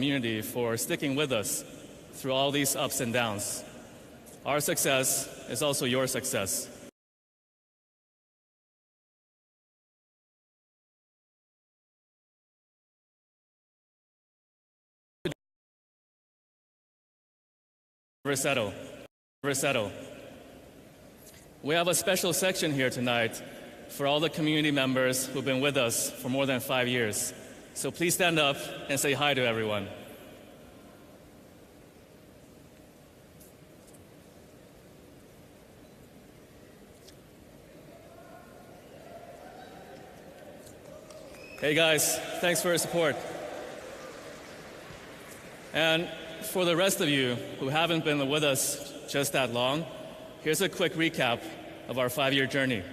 community for sticking with us through all these ups and downs. Our success is also your success. Settle. We have a special section here tonight for all the community members who've been with us for more than 5 years. So please stand up and say hi to everyone. Hey guys, thanks for your support. And for the rest of you who haven't been with us just that long, here's a quick recap of our 5-year journey.